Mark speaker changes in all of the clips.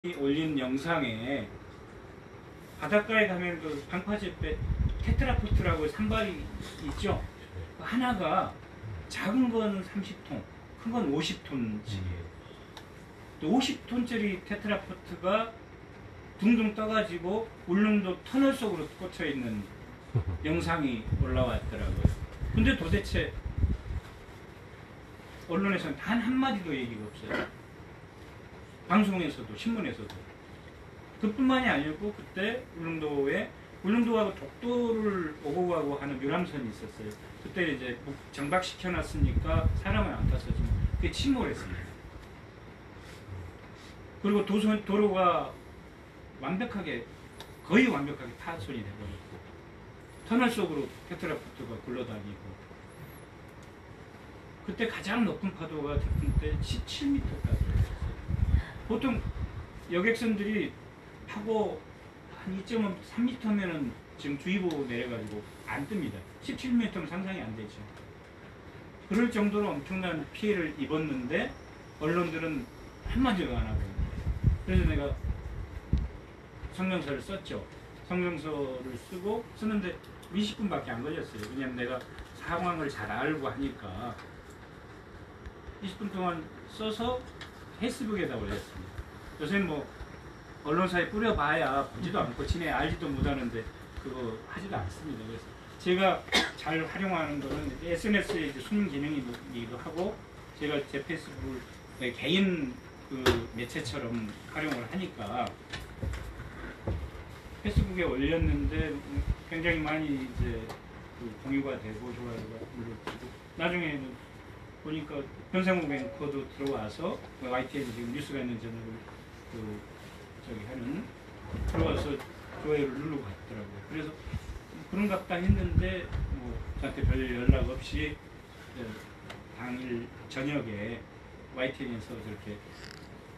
Speaker 1: 올린 영상에 바닷가에 가면 그 방파제배 테트라포트라고 산발이 있죠. 하나가 작은 건 30톤, 큰 건 50톤씩이에요. 50톤짜리 테트라포트가 둥둥 떠가지고 울릉도 터널 속으로 꽂혀 있는 영상이 올라왔더라고요. 근데 도대체 언론에서는 단 한마디도 얘기가 없어요. 방송에서도 신문에서도. 그뿐만이 아니고 그때 울릉도하고 독도를 오고 가고 하는 유람선이 있었어요. 그때 이제 정박시켜 놨으니까 사람은 안 탔었지만 그게 침몰했습니다. 그리고 도로가 거의 완벽하게 파손이 되버렸고 터널 속으로 테트라포트가 굴러다니고, 그때 가장 높은 파도가 태풍 때 17m까지. 보통 여객선들이 파고 한 2.3m면은 지금 주의보 내려가지고 안 뜹니다. 17m면 상상이 안 되죠. 그럴 정도로 엄청난 피해를 입었는데 언론들은 한마디도 안 하고 있는 거예요. 그래서 내가 성명서를 썼죠. 성명서를 쓰는데 20분밖에 안 걸렸어요. 왜냐면 내가 상황을 잘 알고 하니까 20분 동안 써서 페이스북에다 올렸습니다. 요새는 뭐 언론사에 뿌려봐야 보지도 않고 지네 알지도 못하는데 그거 하지도 않습니다. 그래서 제가 잘 활용하는 거는 SNS의 순 기능이기도 하고, 제가 제 페이스북을 개인 그 매체처럼 활용을 하니까 페이스북에 올렸는데 굉장히 많이 이제 그 공유가 되고 좋아요가 눌러지고, 나중에는 보니까 변상욱 앵커도 들어와서 YTN 지금 뉴스가 있는 저녁을 들어와서 좋아요를 누르고 갔더라고요. 그래서 그런갑다 했는데 뭐 저한테 별 연락 없이 당일 저녁에 YTN에서 저렇게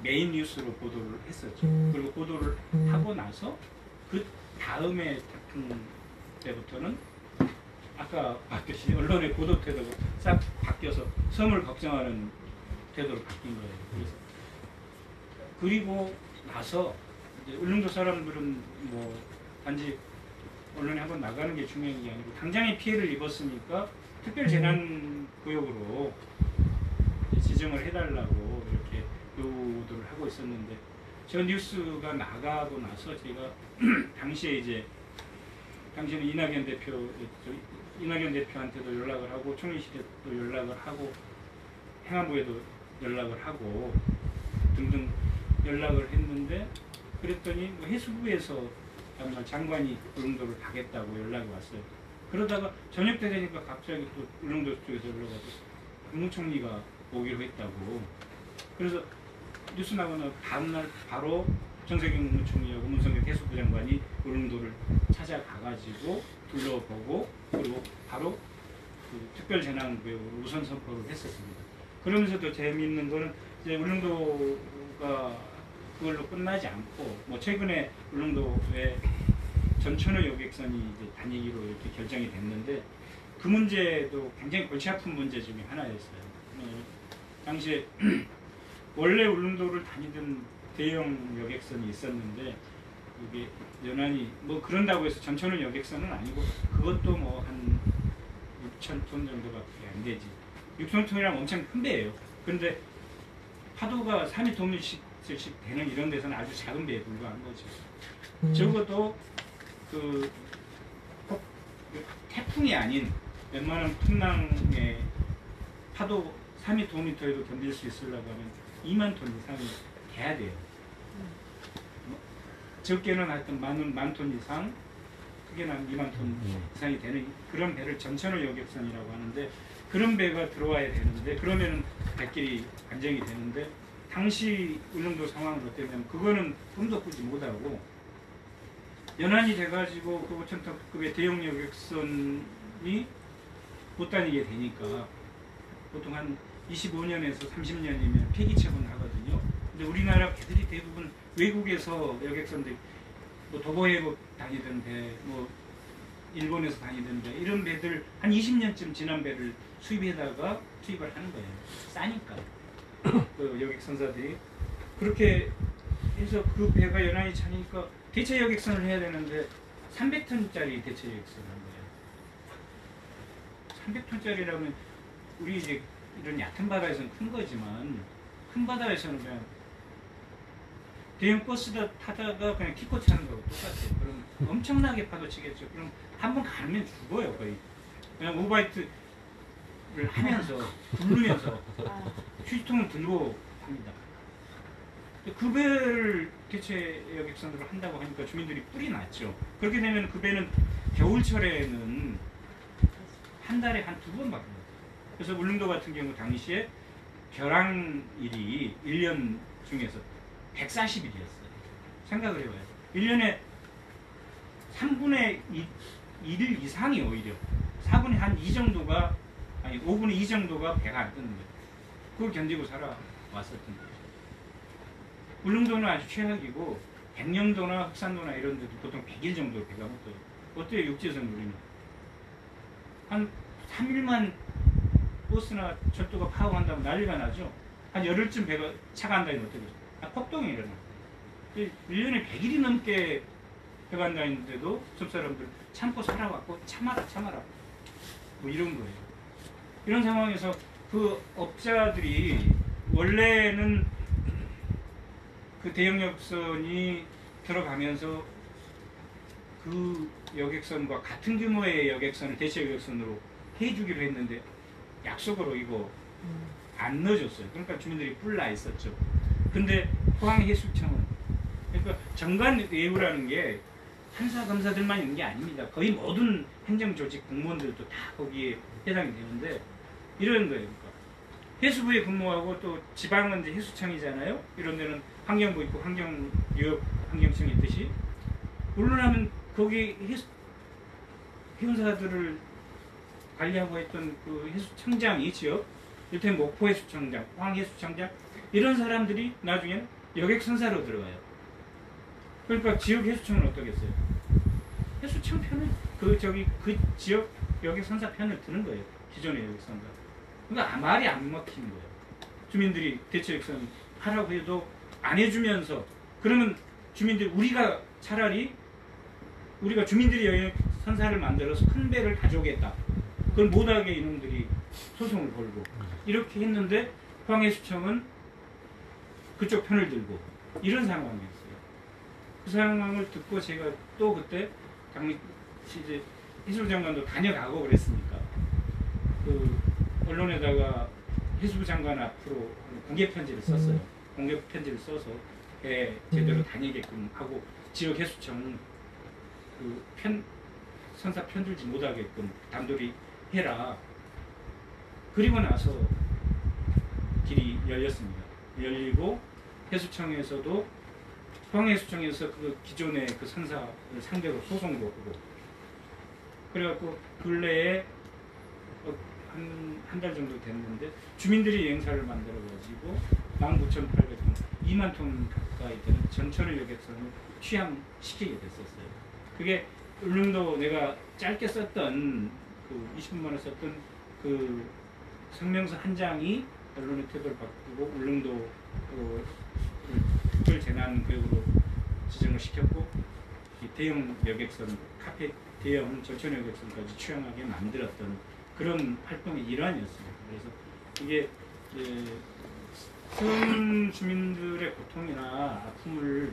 Speaker 1: 메인 뉴스로 보도를 했었죠. 그리고 보도를 하고 나서 그 다음에 태풍 때부터는 아까 봤듯이 언론의 보도 태도가 싹 바뀌어서 섬을 걱정하는 태도로 바뀐 거예요. 그리고 나서 이제 울릉도 사람들은 뭐 단지 언론에 한번 나가는 게 중요한 게 아니고 당장의 피해를 입었으니까 특별재난구역으로 지정을 해달라고 이렇게 요구를 하고 있었는데, 저 뉴스가 나가고 나서 제가 당시에는 이낙연 대표한테도 연락을 하고 총리실에도 연락을 하고 행안부에도 연락을 하고 등등 연락을 했는데, 그랬더니 뭐 해수부에서 장관이 울릉도를 가겠다고 연락이 왔어요. 그러다가 저녁 때 되니까 갑자기 또 울릉도 쪽에서 연락이 와서 국무총리가 오기로 했다고. 그래서 뉴스 나오는 다음날 바로 정세균 국무총리하고 문성균 해수부 장관이 울릉도를 찾아가가지고 둘러보고, 그리고 바로 그 특별재난구역으로 우선 선포를 했었습니다. 그러면서도 재미있는 거는 이제 울릉도가 그걸로 끝나지 않고, 뭐 최근에 울릉도에 전천후 여객선이 이제 다니기로 이렇게 결정이 됐는데, 그 문제도 굉장히 골치 아픈 문제 중에 하나였어요. 당시에 원래 울릉도를 다니던 대형 여객선이 있었는데, 이게 연안이 뭐 그런다고 해서 전천후 여객선은 아니고 그것도 뭐 한 6,000톤 정도밖에 안 되지. 6,000톤이랑 엄청 큰 배예요. 근데 파도가 3m 되는 이런 데서는 아주 작은 배에 불과한 거죠. 적어도 그 태풍이 아닌 웬만한 풍랑의 파도 3m, 5m에도 견딜 수 있으려고 하면 2만 톤 이상이 돼야 돼요. 적게는 하여튼 만 톤 이상, 크게는 한 2만 톤 이상이 되는 그런 배를 전천후 여객선이라고 하는데, 그런 배가 들어와야 되는데, 그러면은 배길이 안정이 되는데, 당시 울릉도 상황은 어땠냐면 그거는 꿈도 꾸지 못하고 연안이 돼가지고 그 5,000톤급의 대형 여객선이 못 다니게 되니까 보통 한 25년에서 30년이면 폐기 처분하거든요. 근데 우리나라 배들이 대부분 외국에서 여객선들, 뭐 도보해협 다니던 배, 뭐 일본에서 다니던 배, 이런 배들 한 20년쯤 지난 배를 투입을 하는 거예요. 싸니까. 그 여객선사들이 그렇게 해서 그 배가 연안이 차니까 대체 여객선을 해야 되는데 300톤짜리 대체 여객선을 한 거예요. 300톤짜리라면 우리 이제 이런 얕은 바다에서는 큰 거지만 큰 바다에서는 그냥 대형 버스 타다가 그냥 키코 차는 거하고 똑같아요. 그럼 엄청나게 파도 치겠죠. 그럼 한 번 가면 죽어요 거의. 그냥 오바이트를 하면서 굴르면서 휴지통을 들고 합니다. 그 배를 대체 여객선으로 한다고 하니까 주민들이 뿔이 났죠. 그렇게 되면 그 배는 겨울철에는 한 달에 한 2번 밖에 못. 그래서 울릉도 같은 경우 당시에 벼랑일이 1년 중에서 140일이었어요. 생각을 해봐요. 1년에 3분의 1일 이상이 오히려 4분의 한 2 정도가 아니 5분의 2 정도가 배가 안 뜨는 거예요. 그걸 견디고 살아왔었던 거예요. 울릉도는 아주 최악이고 백령도나 흑산도나 이런 데도 보통 100일 정도 배가 못 떠요. 어때요? 육지에서는 우리는 한 3일만 버스나 철도가 파업한다면 난리가 나죠. 한 열흘쯤 배가 차가 안 다니면 어떻게 폭동이 일어나. 1년에 100일이 넘게 배가 안 다니는데도 숲 사람들 참고 살아왔고 참아라 뭐 이런 거예요. 이런 상황에서 그 업자들이 원래는 그 대형 여객선이 들어가면서 그 여객선과 같은 규모의 여객선을 대체 여객선으로 해주기로 했는데 약속으로 이거 안 넣어줬어요. 그러니까 주민들이 뿔나 있었죠. 근데 포항해수청은 그러니까 정관 외우라는 게 판사 검사들만 있는 게 아닙니다. 거의 모든 행정조직 공무원들도 다 거기에 해당이 되는데 이런 거예요. 그러니까 해수부에 근무하고 또 지방은 이제 해수청이잖아요. 이런 데는 환경부 있고 환경청이 있듯이 물론하면 거기 해운사들을 관리하고 했던 그 해수청장이 지역 이를테면 목포해수청장, 포항해수청장 이런 사람들이 나중에 여객선사로 들어가요. 그러니까 지역 해수청은 어떠겠어요? 해수청 편을 그 지역 여객선사 편을 드는 거예요. 기존의 여객선사. 그러니까 말이 안 먹히는 거예요. 주민들이 대체 여객선 하라고 해도 안 해주면서 그러면 주민들이 우리가 차라리 우리가 주민들이 여객선사를 만들어서 큰 배를 가져오겠다. 그걸 못하게 이놈들이 소송을 걸고 이렇게 했는데 포항해수청은 그쪽 편을 들고 이런 상황이었어요. 그 상황을 듣고 제가 또 그때 당시 이제 해수부 장관도 다녀가고 그랬으니까 그 언론에다가 해수부 장관 앞으로 공개 편지를 썼어요. 공개 편지를 써서 배 제대로 다니게끔 하고 지역 해수청 그 선사 편들지 못하게끔 단돌이 해라. 그리고 나서 길이 열렸습니다. 열리고 해수청에서도 포항해수청에서 그 기존의 그 선사를 상대로 소송도 하고 그래갖고 근래에 한 달 정도 됐는데 주민들이 여행사를 만들어가지고 19,800톤, 2만 톤 가까이 되는 전철 여객선을 취항시키게 됐었어요. 그게 울릉도 내가 짧게 썼던 그 20분만에 썼던 그 성명서 한 장이 언론의 태도를 바꾸고 울릉도 특별 재난 구역으로 지정을 시켰고 대형 여객선, 대형 전철 여객선까지 취항하게 만들었던 그런 활동의 일환이었습니다. 그래서 이게 섬 주민들의 고통이나 아픔을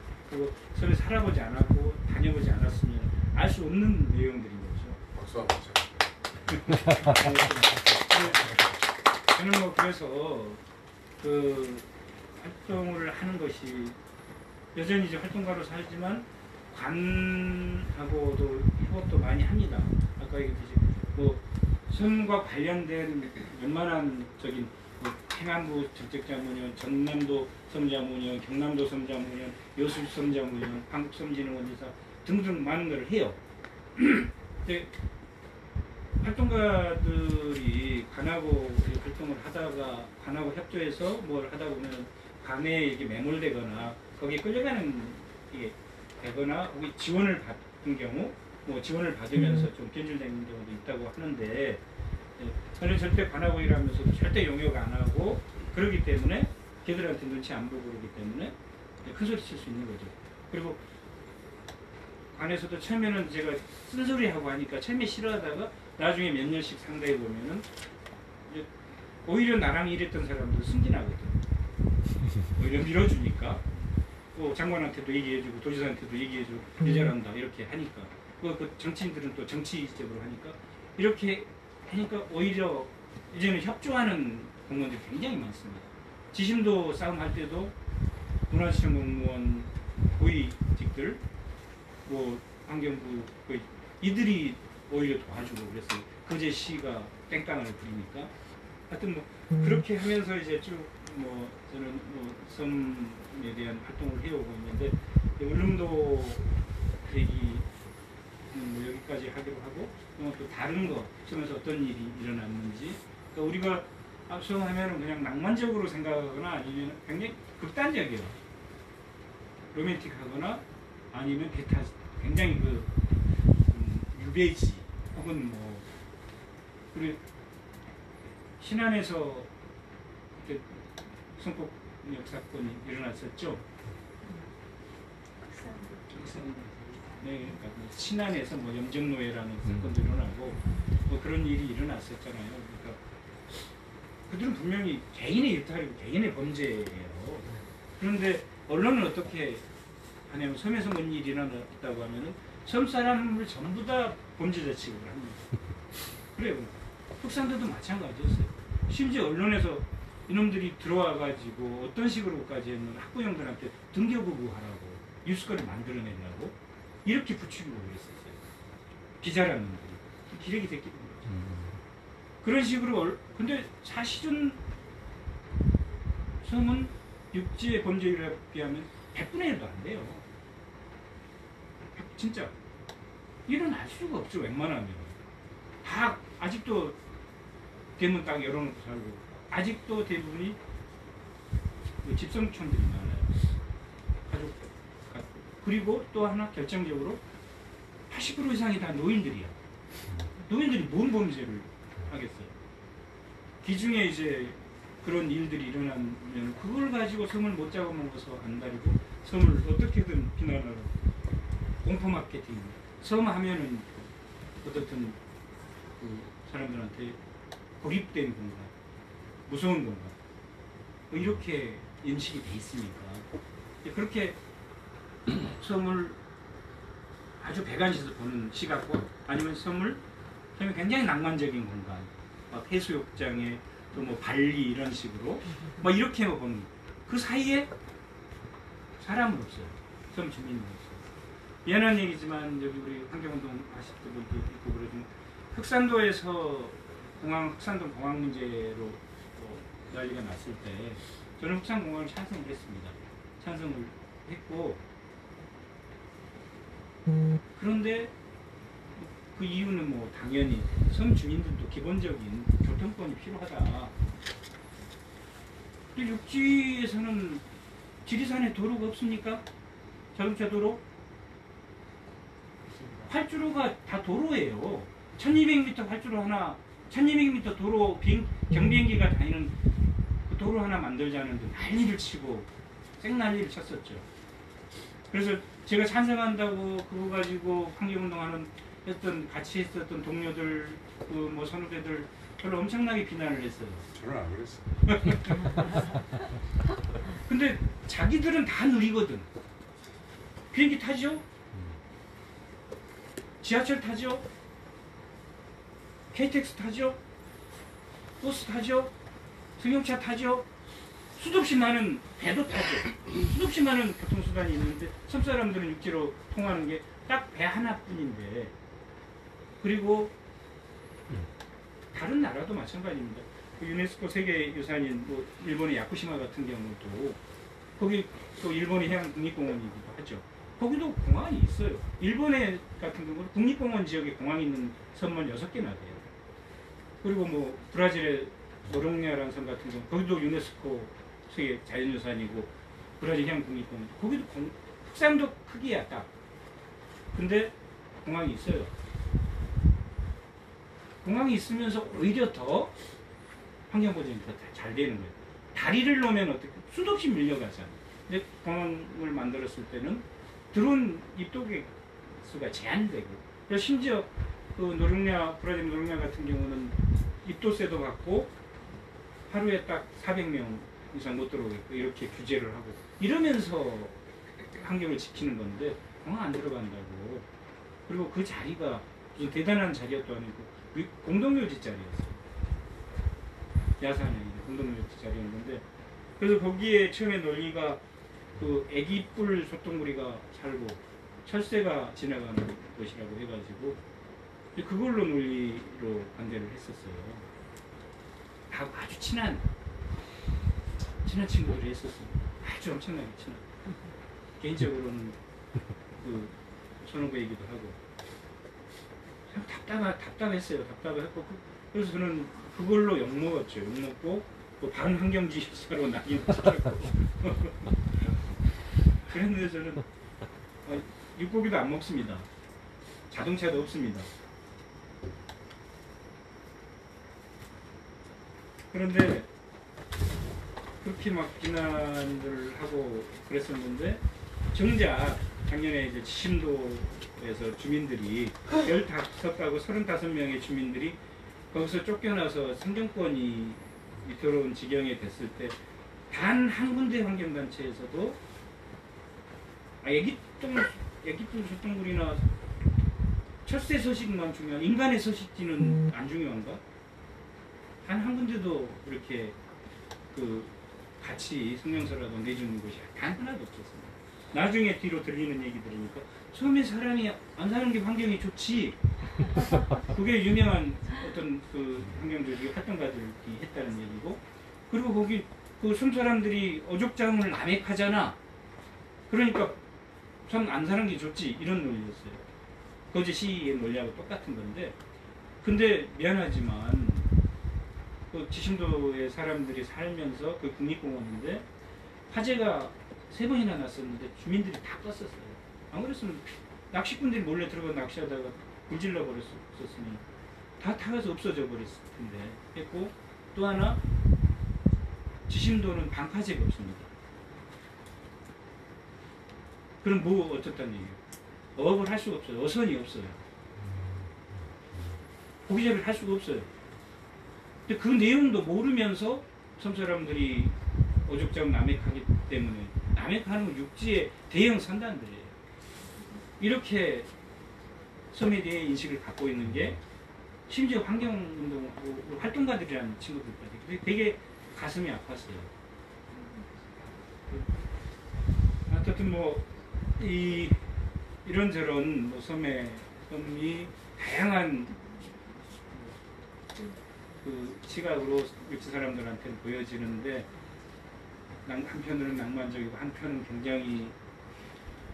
Speaker 1: 섬에 살아보지 않았고 다녀보지 않았으면 알 수 없는 내용들인 거죠.
Speaker 2: 박수 한번 쳐.
Speaker 1: 저는 뭐 그래서 그 활동을 하는 것이 여전히 이제 활동가로서 하지만 관하고도 협업도 많이 합니다. 아까 얘기했듯이 뭐 섬과 관련된 웬만한 뭐 행안부 정책자문위원, 전남도 섬자문위원, 경남도 섬자문위원, 여수 섬자문위원, 한국섬진흥원지사 등등 많은 걸 해요. 근데 활동가들이 관하고 활동을 하다가 관하고 협조해서 뭘 하다 보면 관에 이게 매몰되거나 거기에 끌려가는 게 되거나 혹은 지원을 받은 경우 뭐 지원을 받으면서 좀 변질되는 경우도 있다고 하는데 저는 절대 관하고 일하면서도 절대 용역 안 하고 그러기 때문에 걔들한테 눈치 안 보고 그러기 때문에 큰 소리 칠 수 있는 거죠. 그리고 안에서도 처음에는 제가 쓴소리하고 하니까 처음에 싫어하다가 나중에 몇 년씩 상대해 보면은 이제 오히려 나랑 일했던 사람들 승진하거든. 오히려 밀어주니까 또 장관한테도 얘기해주고 도지사한테도 얘기해주고 일 잘한다 이렇게 하니까 그 정치인들은 또 정치적으로 하니까 이렇게 하니까 오히려 이제는 협조하는 공무원들이 굉장히 많습니다. 지심도 싸움할 때도 문화시청 공무원 고위직들 뭐 환경부 이들이 오히려 도와주고 그랬어요. 거제시가 땡깡을 부리니까 하여튼 뭐 그렇게 하면서 이제 쭉 뭐 저는 뭐 섬에 대한 활동을 해오고 있는데 울릉도 얘기는 뭐 여기까지 하기로 하고 또 다른 거 섬에서 어떤 일이 일어났는지 그러니까 우리가 압수하면은 그냥 낭만적으로 생각하거나 아니면 굉장히 극단적이에요. 로맨틱하거나 아니면 굉장히 그 유배지 혹은 뭐 우리 신안에서 그때 성폭력 사건이 일어났었죠. 네, 그러니까 신안에서 뭐 염정노예라는 사건도 일어나고 뭐 그런 일이 일어났었잖아요. 그러니까 그들은 분명히 개인의 일탈이고 개인의 범죄예요. 그런데 언론은 어떻게 하냐면 섬에서 뭔 일이 일어났다고 하면은 섬 사람을 전부 다 범죄자 취급을 합니다. 그래요. 흑산도도 마찬가지였어요. 심지어 언론에서 이놈들이 들어와가지고 어떤 식으로까지 했는 학부형들한테 등교구구하라고 뉴스거리 만들어내려고 이렇게 부추기고 그랬었어요. 기자라는 놈들이. 기레기 새끼들. 그런 식으로 근데 사실은 섬은 육지의 범죄율에 비하면 100분의 1도 안 돼요. 진짜 일어날 수가 없죠. 웬만하면 다 아직도 대문 딱 열어놓고 살고 아직도 대부분이 집성촌들이 많아요. 가족 그리고 또 하나 결정적으로 80% 이상이 다 노인들이야. 노인들이 뭔 범죄를 하겠어요. 기중에 이제 그런 일들이 일어나면 그걸 가지고 섬을 못 잡아먹어서 안달이고 섬을 어떻게든 비난하러 공포 마케팅 섬 하면은 어떻든 그 사람들한테 고립된 공간 무서운 공간 뭐 이렇게 인식이 돼 있으니까 그렇게 섬을 아주 배관시에서 보는 시각과 아니면 섬을 굉장히 낭만적인 공간 막 해수욕장에 또 뭐 발리 이런 식으로 뭐 이렇게 보는 그 사이에 사람은 없어요. 섬 주민은 없어요. 미안한 얘기지만 여기 우리 환경운동 하실 분도 있고 그러지만 흑산도에서 흑산도 공항 문제로 난리가 났을 때 저는 흑산공항을 찬성을 했습니다. 찬성을 했고 그런데 그 이유는 뭐 당연히 섬 주민들도 기본적인 교통권이 필요하다. 근데 육지에서는 지리산에 도로가 없습니까? 자동차 도로? 활주로가 다 도로예요. 1200m 활주로 하나 1200m 도로 경비행기가 다니는 그 도로 하나 만들자는데 난리를 치고 생난리를 쳤었죠. 그래서 제가 찬성한다고 그거 가지고 환경운동하는 같이 했었던 동료들 그 뭐 선후배들 별로 엄청나게 비난을 했어요.
Speaker 2: 저는 안 그랬어요.
Speaker 1: 근데 자기들은 다 누리거든. 비행기 타죠? 지하철 타죠? KTX 타죠? 버스 타죠? 승용차 타죠? 수도 없이 많은 배도 타죠. 수도 없이 많은 교통수단이 있는데 섬 사람들은 육지로 통하는 게 딱 배 하나뿐인데 그리고 다른 나라도 마찬가지입니다. 그 유네스코 세계유산인 뭐 일본의 야쿠시마 같은 경우도 거기 또 일본의 해양 국립공원이기도 하죠. 거기도 공항이 있어요. 일본의 같은 경우는 국립공원 지역에 공항이 있는 섬만 6개나 돼요. 그리고 뭐 브라질의 노롱냐라는 섬 같은 경우 거기도 유네스코 세계 자연유산이고 브라질 해양 국립공원 거기도 흑산도 크기야 딱. 근데 공항이 있어요. 공항이 있으면서 오히려 더 환경보전이 더 잘 되는 거예요. 다리를 놓으면 어떻게 수도 없이 밀려가잖아요. 근데 공항을 만들었을 때는 드론 입도객 수가 제한되고, 그래서 심지어 그 브라질 노르냐 같은 경우는 입도세도 받고 하루에 딱 400명 이상 못 들어오겠고 이렇게 규제를 하고 이러면서 환경을 지키는 건데 공항 안 들어간다고. 그리고 그 자리가 무슨 대단한 자리도 아니고 공동묘지 자리였어요. 야산에 공동묘지 자리였는데, 그래서 거기에 처음에 논리가 그 애기뿔 소똥구리가 살고 철새가 지나가는 곳이라고 해가지고 그걸로 논리로 관대를 했었어요. 다 아주 친한 친구들이 했었어요. 아주 엄청나게 친한. 개인적으로는 그 선후배 얘기도 하고 답답했어요. 답답했고 그래서 저는 그걸로 욕먹었죠. 욕먹고 또 반환경주의자로 낙인 찍혔고 그랬는데 저는 육고기도 안 먹습니다. 자동차도 없습니다. 그런데 그렇게 막 비난을 하고 그랬었는데 정작 작년에 이제 지심도에서 주민들이 15가구 35명의 주민들이 거기서 쫓겨나서 생존권이 위태로운 지경에 됐을 때 단 한 군데 환경단체에서도 애기똥 소똥물이나 철새 서식만 중요한 인간의 서식지는 안 중요한가? 단 한 군데도 그렇게 그 같이 성명서라도 내주는 곳이 단 하나도 없었습니다. 나중에 뒤로 들리는 얘기 들으니까 처음에 사람이 안 사는 게 환경이 좋지. 그게 유명한 어떤 그 환경조직 활동가들이 했다는 얘기고, 그리고 거기 그 섬 사람들이 어족장을 남획하잖아. 그러니까 참 안 사는 게 좋지, 이런 논리였어요. 거제시의 논리하고 똑같은 건데, 근데 미안하지만 그 지심도의 사람들이 살면서 그 국립공원인데 화재가 3번이나 났었는데 주민들이 다 껐었어요. 안 그랬으면 낚시꾼들이 몰래 들어가 낚시하다가 불질러 버렸었으니 다 타가서 없어져 버렸을 텐데 했고, 또 하나 지심도는 방파제가 없습니다. 그럼 뭐 어떻다는 얘기예요? 어업을 할 수가 없어요. 어선이 없어요. 고기잡이를 할 수가 없어요. 근데 그 내용도 모르면서 섬 사람들이 어족장 남획하기 때문에, 남획하는 건 육지의 대형 산단들이에요. 이렇게 섬에 대해 인식을 갖고 있는 게 심지어 환경운동 활동가들이라는 친구들까지 되게 가슴이 아팠어요. 어쨌든 뭐 이런저런 뭐 섬이 다양한 그 시각으로 육지 사람들한테 보여지는데 한편으로는 낭만적이고 한편은 굉장히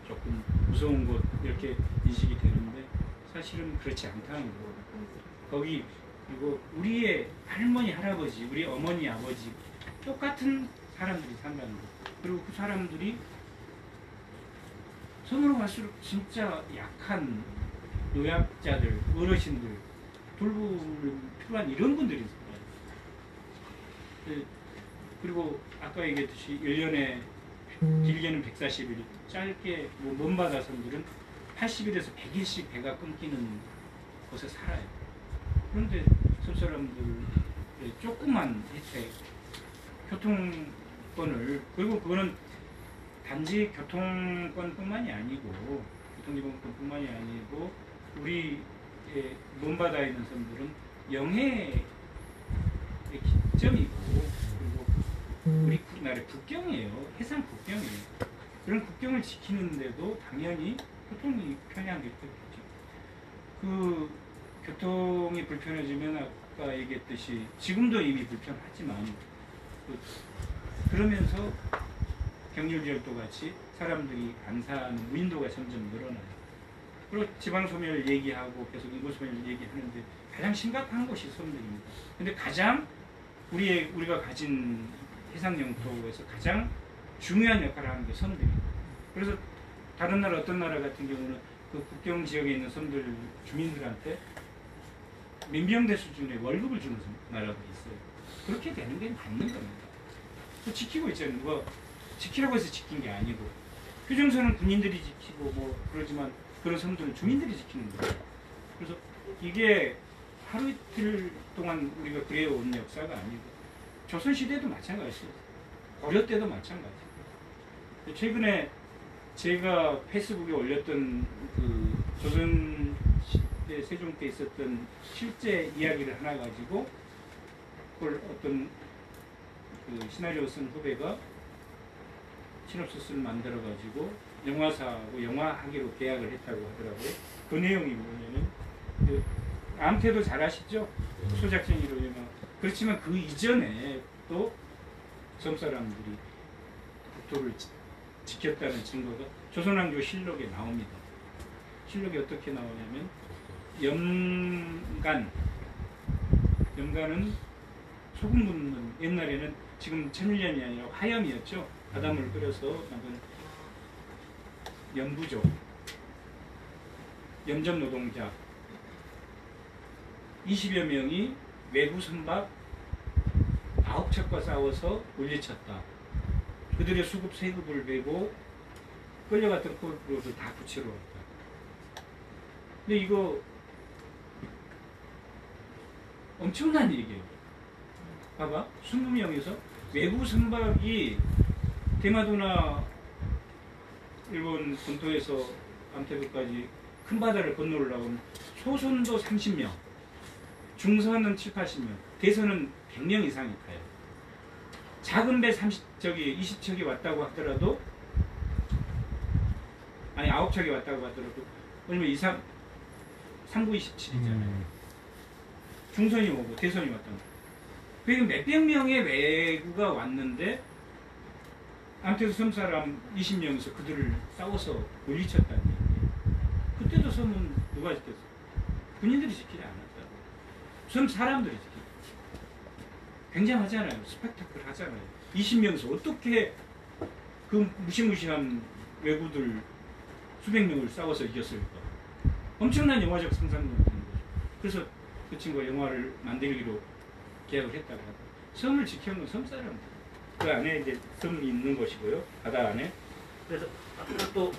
Speaker 1: 조금 무서운 곳 이렇게 인식이 되는데 사실은 그렇지 않다는 거. 거기 그리고 우리의 할머니 할아버지, 우리 어머니 아버지 똑같은 사람들이 산다는 거. 그리고 그 사람들이 섬으로 갈수록 진짜 약한 노약자들, 어르신들, 돌봄을 필요한 이런 분들이 있어요. 그리고 아까 얘기했듯이 1년에 길게는 140일, 짧게 먼 바다 섬들은 80일에서 100일씩 배가 끊기는 곳에 살아요. 그런데 섬 사람들의 조그만 혜택, 교통권을, 그리고 그거는 단지 교통권뿐만이 아니고, 교통기본권뿐만이 아니고, 우리 먼 바다에 있는 섬들은 영해의 기점이고, 그리고 우리 나라의 국경이에요. 해상 국경이에요. 그런 국경을 지키는데도 당연히 교통이 편리한 게 있겠죠. 그 교통이 불편해지면 아까 얘기했듯이 지금도 이미 불편하지만 그러면서 경률절도 같이 사람들이 안 사는 무인도가 점점 늘어나요. 그리고 지방소멸 얘기하고 계속 인구소멸 얘기하는데 가장 심각한 곳이 섬들입니다. 근데 가장 우리가 가진 해상 영토에서 가장 중요한 역할을 하는 게 섬들입니다. 그래서 다른 나라 어떤 나라 같은 경우는 그 국경 지역에 있는 섬들 주민들한테 민병대 수준의 월급을 주는 나라도 있어요. 그렇게 되는 게 맞는 겁니다. 지키고 있잖아요. 누가 지키라고 해서 지킨 게 아니고 휴전선은 군인들이 지키고 뭐 그러지만 그런 섬들은 주민들이 지키는 거예요. 그래서 이게 하루 이틀 동안 우리가 그래온 역사가 아니고 조선시대도 마찬가지였어요. 고려 때도 마찬가지. 최근에 제가 페이스북에 올렸던 그 조선 시대 세종 때 있었던 실제 이야기를 하나 가지고 그걸 어떤 그 시나리오 쓴 후배가 시놉시스를 만들어 가지고 영화사하고 영화하기로 계약을 했다고 하더라고요. 그 내용이 뭐냐면 그 암태도 잘 아시죠? 소작쟁이로 유명. 그렇지만 그 이전에 또 섬 사람들이 국토를 지켰다는 증거가 조선왕조 실록에 나옵니다. 실록이 어떻게 나오냐면 염간은 소금 붓는 옛날에는 지금 천일염이 아니라 화염이었죠. 바닷물을 끓여서 만든 염부조, 염전 노동자 20여 명이 외부 선박 9척과 싸워서 물리쳤다. 그들의 수급 세급을 베고 끌려갔던 꼴로도 다 붙이러 왔다. 근데 이거 엄청난 얘기예요. 봐봐, 20명에서 외부 선박이 대마도나 일본 본토에서 암태도까지 큰 바다를 건너려면 소선도 30명, 중선은 7, 80명, 대선은 100명 이상이 타요. 작은 배 20척이 왔다고 하더라도, 아니 9척이 왔다고 하더라도, 왜냐면 3, 9, 27이잖아요. 중선이 오고 대선이 왔다고. 그러니까 몇백 명의 외구가 왔는데, 암태도 섬 사람 20명에서 그들을 싸워서 물리쳤다는 얘기예요. 그때도 섬은 누가 지켰어요? 군인들이 지키지 않았다고. 섬 사람들이 지켰어요. 굉장하잖아요. 스펙타클 하잖아요. 20명에서 어떻게 그 무시무시한 외구들 수백 명을 싸워서 이겼을까? 엄청난 영화적 상상력이 있는 거죠. 그래서 그 친구가 영화를 만들기로 계약을 했다고 하고 섬을 지켜놓은 섬 사람들. 그 안에 이제 섬이 있는 것이고요. 바다 안에. 그래서 앞으로 또